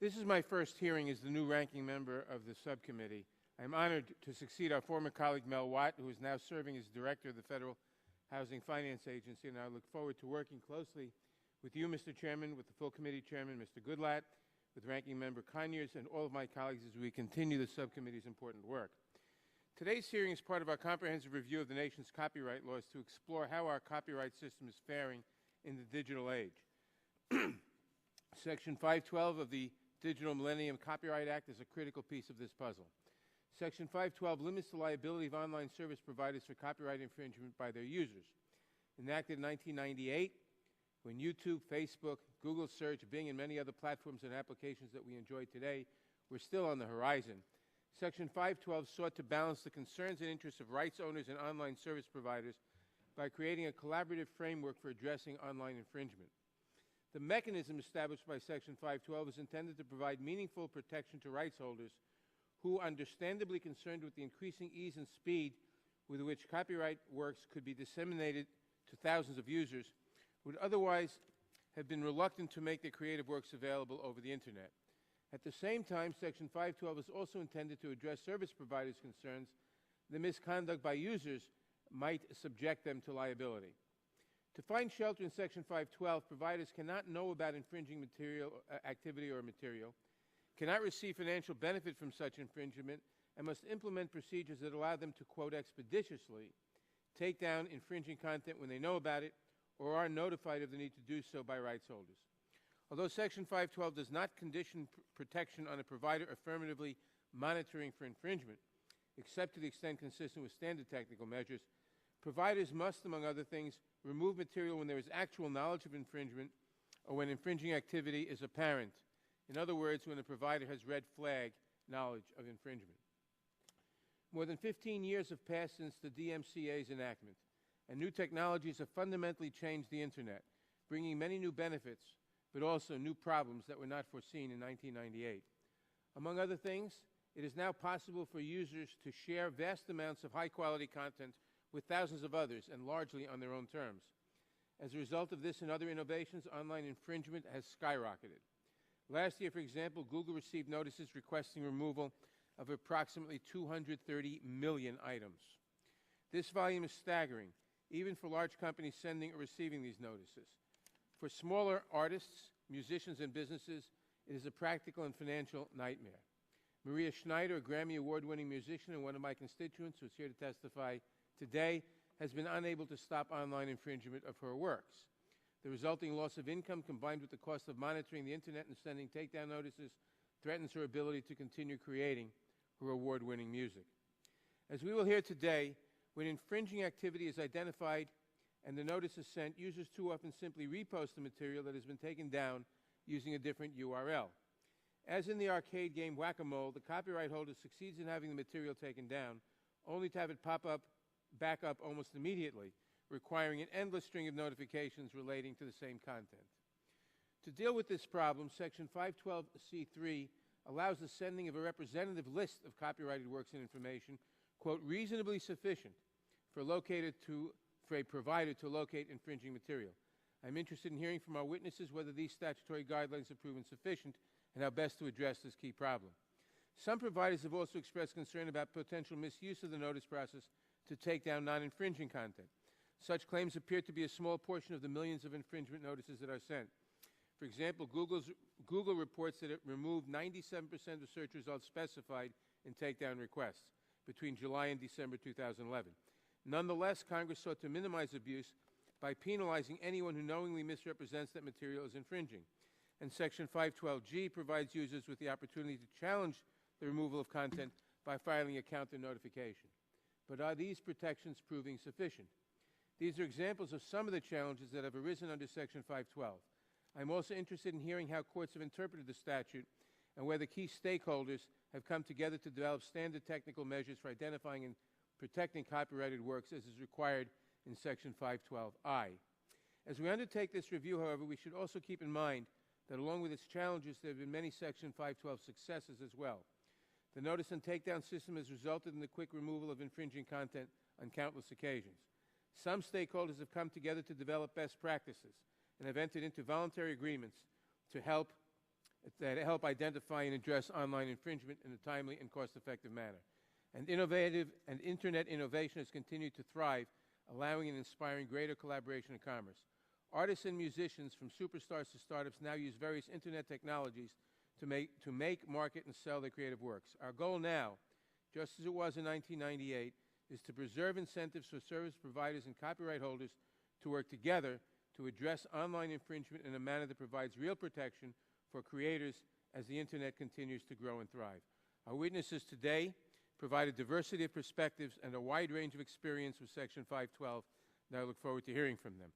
This is my first hearing as the new ranking member of the subcommittee. I am honored to succeed our former colleague Mel Watt, who is now serving as director of the Federal Housing Finance Agency, and I look forward to working closely with you, Mr. Chairman, with the full committee chairman, Mr. Goodlatte, with Ranking Member Conyers, and all of my colleagues as we continue the subcommittee's important work. Today's hearing is part of our comprehensive review of the nation's copyright laws to explore how our copyright system is faring in the digital age. Section 512 of the Digital Millennium Copyright Act is a critical piece of this puzzle. Section 512 limits the liability of online service providers for copyright infringement by their users. Enacted in 1998, when YouTube, Facebook, Google Search, Bing, and many other platforms and applications that we enjoy today were still on the horizon, Section 512 sought to balance the concerns and interests of rights owners and online service providers by creating a collaborative framework for addressing online infringement. The mechanism established by Section 512 is intended to provide meaningful protection to rights holders who, understandably concerned with the increasing ease and speed with which copyright works could be disseminated to thousands of users, would otherwise have been reluctant to make their creative works available over the Internet. At the same time, Section 512 is also intended to address service providers' concerns that misconduct by users might subject them to liability. To find shelter in Section 512, providers cannot know about infringing activity or material, cannot receive financial benefit from such infringement, and must implement procedures that allow them to, quote, expeditiously take down infringing content when they know about it or are notified of the need to do so by rights holders. Although Section 512 does not condition protection on a provider affirmatively monitoring for infringement, except to the extent consistent with standard technical measures, providers must, among other things, remove material when there is actual knowledge of infringement or when infringing activity is apparent. In other words, when a provider has red flag knowledge of infringement. More than 15 years have passed since the DMCA's enactment, and new technologies have fundamentally changed the Internet, bringing many new benefits, but also new problems that were not foreseen in 1998. Among other things, it is now possible for users to share vast amounts of high-quality content with thousands of others, and largely on their own terms. As a result of this and other innovations, online infringement has skyrocketed. Last year, for example, Google received notices requesting removal of approximately 230 million items. This volume is staggering, even for large companies sending or receiving these notices. For smaller artists, musicians, and businesses, it is a practical and financial nightmare. Maria Schneider, a Grammy Award-winning musician and one of my constituents who is here to testify today, has been unable to stop online infringement of her works. The resulting loss of income, combined with the cost of monitoring the Internet and sending takedown notices, threatens her ability to continue creating her award-winning music. As we will hear today, when infringing activity is identified and the notice is sent, users too often simply repost the material that has been taken down using a different URL. As in the arcade game Whack-A-Mole, the copyright holder succeeds in having the material taken down, only to have it back up almost immediately, requiring an endless string of notifications relating to the same content. To deal with this problem, Section 512c3 allows the sending of a representative list of copyrighted works and information, quote, reasonably sufficient for a provider to locate infringing material. I'm interested in hearing from our witnesses whether these statutory guidelines have proven sufficient and how best to address this key problem. Some providers have also expressed concern about potential misuse of the notice process to take down non-infringing content. Such claims appear to be a small portion of the millions of infringement notices that are sent. For example, Google reports that it removed 97% of search results specified in takedown requests between July and December 2011. Nonetheless, Congress sought to minimize abuse by penalizing anyone who knowingly misrepresents that material as infringing. And Section 512G provides users with the opportunity to challenge the removal of content by filing a counter notification. But are these protections proving sufficient? These are examples of some of the challenges that have arisen under Section 512. I'm also interested in hearing how courts have interpreted the statute and whether key stakeholders have come together to develop standard technical measures for identifying and protecting copyrighted works as is required in Section 512I. As we undertake this review, however, we should also keep in mind that along with its challenges, there have been many Section 512 successes as well. The notice and takedown system has resulted in the quick removal of infringing content on countless occasions. Some stakeholders have come together to develop best practices and have entered into voluntary agreements to help that help identify and address online infringement in a timely and cost-effective manner. And innovative and Internet innovation has continued to thrive, allowing and inspiring greater collaboration and commerce. Artists and musicians, from superstars to startups, now use various Internet technologies to make, market, and sell their creative works. Our goal now, just as it was in 1998, is to preserve incentives for service providers and copyright holders to work together to address online infringement in a manner that provides real protection for creators as the Internet continues to grow and thrive. Our witnesses today provide a diversity of perspectives and a wide range of experience with Section 512, and I look forward to hearing from them.